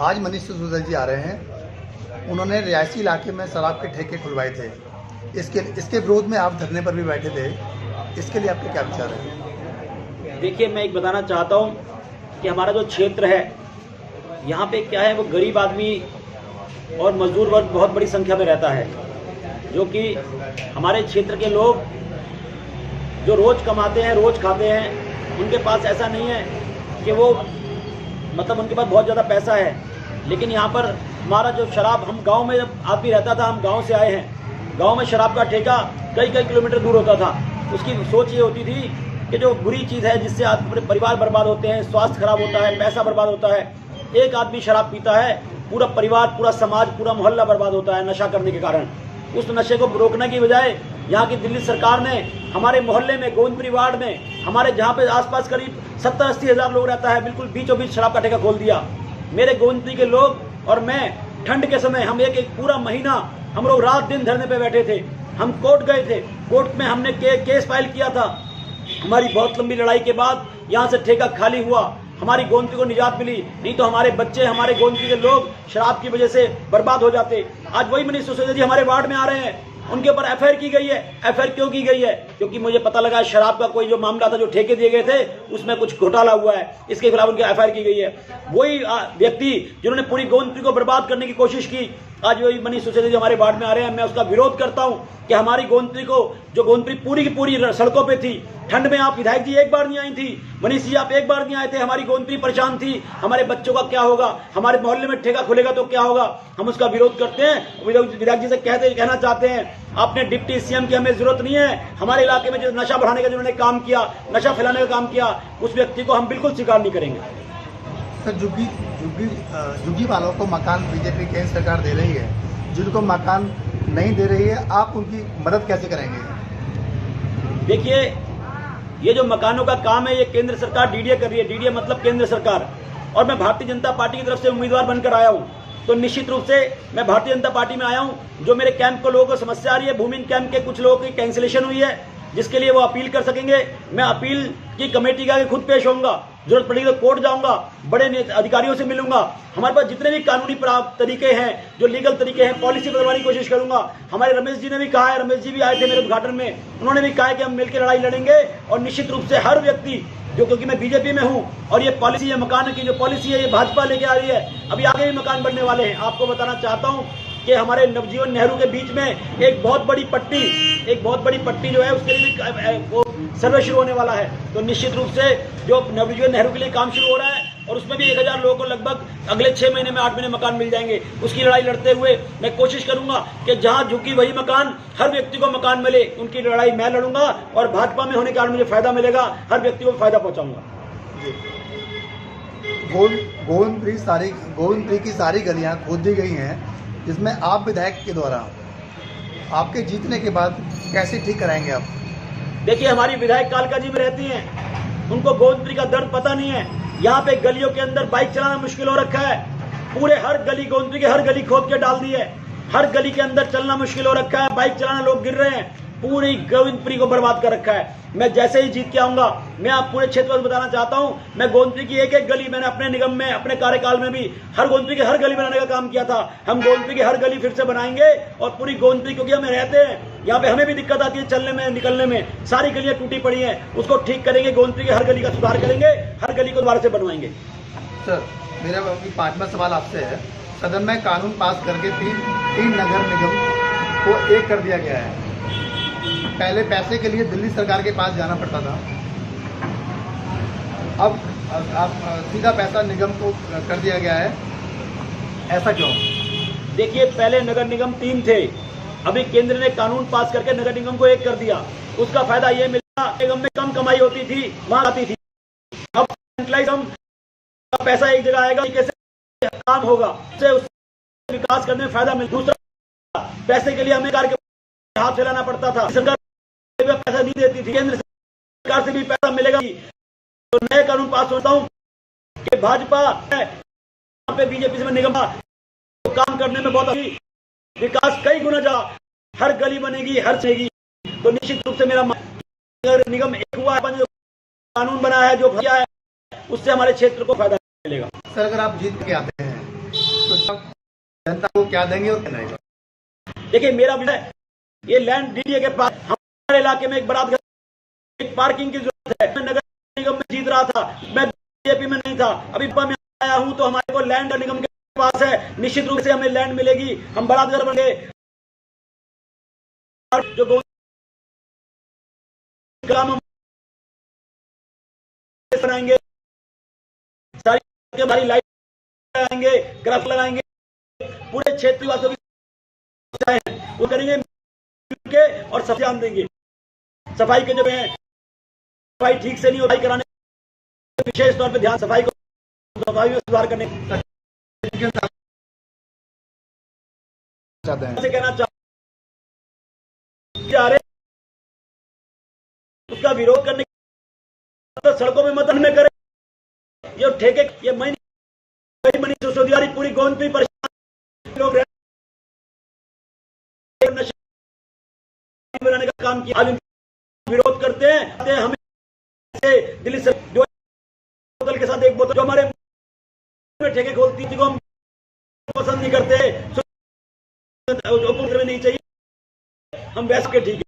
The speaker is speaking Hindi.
आज मनीष सिसोदिया जी आ रहे हैं। उन्होंने रिहायशी इलाके में शराब के ठेके खुलवाए थे। इसके विरोध में आप धरने पर भी बैठे थे। इसके लिए आपके क्या विचार है? देखिए, मैं एक बताना चाहता हूँ कि हमारा जो क्षेत्र है यहाँ पे क्या है, वो गरीब आदमी और मजदूर वर्ग बहुत बड़ी संख्या में रहता है, जो कि हमारे क्षेत्र के लोग जो रोज़ कमाते हैं, रोज़ खाते हैं, उनके पास ऐसा नहीं है कि वो मतलब उनके पास बहुत ज़्यादा पैसा है। लेकिन यहाँ पर हमारा जो शराब, हम गांव में जब आदमी रहता था, हम गांव से आए हैं, गांव में शराब का ठेका कई कई किलोमीटर दूर होता था। उसकी सोच ये होती थी कि जो बुरी चीज़ है जिससे परिवार बर्बाद होते हैं, स्वास्थ्य खराब होता है, पैसा बर्बाद होता है। एक आदमी शराब पीता है, पूरा परिवार, पूरा समाज, पूरा मोहल्ला बर्बाद होता है नशा करने के कारण। उस नशे को रोकने की बजाय यहाँ की दिल्ली सरकार ने हमारे मोहल्ले में, गोविंदपुरी वार्ड में, हमारे जहाँ पे आसपास करीब 70-80 हज़ार लोग रहता है, बिल्कुल बीचों बीच शराब का ठेका खोल दिया। मेरे गोविंदपुरी के लोग और मैं ठंड के समय, हम एक पूरा महीना हम लोग रात दिन धरने पे बैठे थे। हम कोर्ट गए थे, कोर्ट में हमने केस फाइल किया था। हमारी बहुत लंबी लड़ाई के बाद यहाँ से ठेका खाली हुआ, हमारी गोविंदपुरी को निजात मिली। नहीं तो हमारे बच्चे, हमारे गोविंदपुरी के लोग शराब की वजह से बर्बाद हो जाते। आज वही मनीष सिसोदिया जी हमारे वार्ड में आ रहे हैं, उनके ऊपर एफआईआर की गई है। एफआईआर क्यों की गई है? क्योंकि मुझे पता लगा शराब का कोई जो मामला था, जो ठेके दिए गए थे, उसमें कुछ घोटाला हुआ है, इसके खिलाफ उनकी एफआईआर की गई है। वही व्यक्ति जिन्होंने पूरी गोविंदपुरी को बर्बाद करने की कोशिश की, आज वही मनीष सिसोदिया जी हमारे वार्ड में आ रहे हैं। मैं उसका विरोध करता हूं कि हमारी गोविंदपुरी को, जो गोविंदपुरी पूरी की पूरी सड़कों पे थी, ठंड में आप विधायक जी एक बार नहीं आई थी, मनीष जी आप एक बार नहीं आए थे, हमारी गोविंदपुरी परेशान थी। हमारे बच्चों का क्या होगा? हमारे मोहल्ले में ठेका खुलेगा तो क्या होगा? हम उसका विरोध करते हैं। विधायक जी से कहना चाहते हैं, आपने डिप्टी सीएम की हमें जरूरत नहीं है। हमारे इलाके में जो नशा बढ़ाने का जिन्होंने काम किया, नशा फैलाने का काम किया, उस व्यक्ति को हम बिल्कुल स्वीकार नहीं करेंगे। सर, झुग्गी वालों को मकान बीजेपी केंद्र सरकार दे रही है, जिनको मकान नहीं दे रही है, आप उनकी मदद कैसे करेंगे? देखिए, ये जो मकानों का काम है, ये केंद्र सरकार डीडीए कर रही है। डीडीए मतलब केंद्र सरकार। और मैं भारतीय जनता पार्टी की तरफ से उम्मीदवार बनकर आया हूँ, तो निश्चित रूप से मैं भारतीय जनता पार्टी में आया हूँ। जो मेरे कैंप को लोगों को समस्या आ रही है, भूमिहीन कैंप के कुछ लोगों की कैंसिलेशन हुई है, जिसके लिए वो अपील कर सकेंगे। मैं अपील की कमेटी के आगे खुद पेश होऊंगा, जरूरत पड़ेगी तो कोर्ट जाऊंगा, बड़े अधिकारियों से मिलूंगा। हमारे पास जितने भी कानूनी तरीके हैं, जो लीगल तरीके हैं, पॉलिसी बदलवाने की कोशिश करूंगा। हमारे रमेश जी ने भी कहा है, रमेश जी भी आए थे मेरे उद्घाटन में, उन्होंने भी कहा है कि हम मिलकर लड़ाई लड़ेंगे। और निश्चित रूप से हर व्यक्ति जो, क्योंकि मैं बीजेपी में हूं और ये पॉलिसी है, मकान की जो पॉलिसी है, ये भाजपा लेके आ रही है। अभी आगे भी मकान बनने वाले हैं। आपको बताना चाहता हूं कि हमारे नवजीवन नेहरू के बीच में एक बहुत बड़ी पट्टी जो है, उसके लिए वो सर्वे शुरू होने वाला है। तो निश्चित रूप से जो नवजीवन नेहरू के लिए काम शुरू हो रहा है, और उसमें भी 1000 लोगों को लगभग अगले 6 महीने में 8 महीने मकान मिल जाएंगे। उसकी लड़ाई लड़ते हुए मैं कोशिश करूंगा कि जहां झुकी वही मकान, हर व्यक्ति को मकान मिले। उनकी लड़ाई मैं लड़ूंगा और भाजपा में होने के कारण मुझे फायदा मिलेगा, हर व्यक्ति को फायदा पहुंचाऊंगा। गोविंदपुरी की सारी गलियां खोद दी गई हैं, जिसमें आप विधायक के द्वारा आपके जीतने के बाद कैसे ठीक कराएंगे आप? देखिए, हमारी विधायक कालका जी में रहती हैं, उनको गोविंदपुरी का दर्द पता नहीं है। यहाँ पे गलियों के अंदर बाइक चलाना मुश्किल हो रखा है। पूरे हर गली, गोविंदपुरी की हर गली खोद के डाल दी है। हर गली के अंदर चलना मुश्किल हो रखा है, बाइक चलाना लोग गिर रहे हैं। पूरी गोविंदपुरी को बर्बाद कर रखा है। मैं जैसे ही जीत के आऊंगा, मैं आप पूरे क्षेत्र को बताना चाहता हूं, मैं गोविंदपुरी की एक एक गली, मैंने अपने निगम में, अपने कार्यकाल में भी हर गोविंदपुरी की हर गली बनाने का काम किया था। हम गोविंदपुरी की हर गली फिर से बनाएंगे। और पूरी गोविंदपुरी, क्योंकि हमें रहते हैं यहाँ पे, हमें भी दिक्कत आती है चलने में, निकलने में। सारी गलियां टूटी पड़ी हैं, उसको ठीक करेंगे। गोविंदपुरी की हर गली का सुधार करेंगे, हर गली को दोबारा से बनवाएंगे। सर, मेरा 5वां सवाल आपसे है। सदन में कानून पास करके तीन नगर निगम को एक कर दिया गया है। पहले पैसे के लिए दिल्ली सरकार के पास जाना पड़ता था, अब सीधा पैसा निगम को कर दिया गया है, ऐसा क्यों? देखिए, पहले नगर निगम 3 थे, अभी केंद्र ने कानून पास करके नगर निगम को 1 कर दिया। उसका फायदा ये मिला, निगम में कम कमाई होती थी, वहां आती थी। अब पैसा एक जगह आएगा, कैसे काम होगा, उससे विकास करने में फायदा मिल। दूसरा, पैसे के लिए हमें सरकार के हाथ फैलाना पड़ता था, सरकार पैसा नहीं देती थी, केंद्र सरकार से भी पैसा मिलेगा। तो नए कानून पास होता हूं कि भाजपा पे बीजेपी से निगम तो काम करने में बहुत विकास कई गुना जा, हर गली बनेगी, हर चलेगी। तो निश्चित रूप से मेरा निगम एक हुआ है, जो कानून बना है, जो किया है, उससे हमारे क्षेत्र को फायदा मिलेगा। सर, अगर आप जीत के आते हैं जनता को क्या देंगे और क्या नहीं। देखिए मेरा विषय, ये लैंड डीडीए के पास हमारे इलाके में एक बरात एक पार्किंग की जरूरत है। मैं नगर निगम में जीत रहा था, मैं बीजेपी में नहीं था, अभी मैं आया हूं तो हमारे को लैंड निगम के पास है, निश्चित रूप से हमें लैंड मिलेगी, हम बड़ा घर बनेंगे। जो ग्राम बनाएंगे, सारी हमारी लाइट लगाएंगे, क्रॉप लगाएंगे, पूरे क्षेत्र वासियों की वो करेंगे के और सब ध्यान देंगे। सफाई के जो है, सफाई ठीक से नहीं हो, सफाई कराने विशेष तौर पे ध्यान, सफाई को सफाई में सुधार करने से कहना चाह रहे उसका विरोध करने तो सड़कों में मदद में करे। ये ठेके, ये मनी सिसोदिया पूरी गोंदपुरी परेशान लोग बनाने का काम किया, आज विरोध करते हैं। हमें दिल्ली से जो बोतल के साथ एक बोतल जो हमारे ठेके खोलती थी, को हम पसंद नहीं करते, नहीं चाहिए, हम वैसे के ठीक है।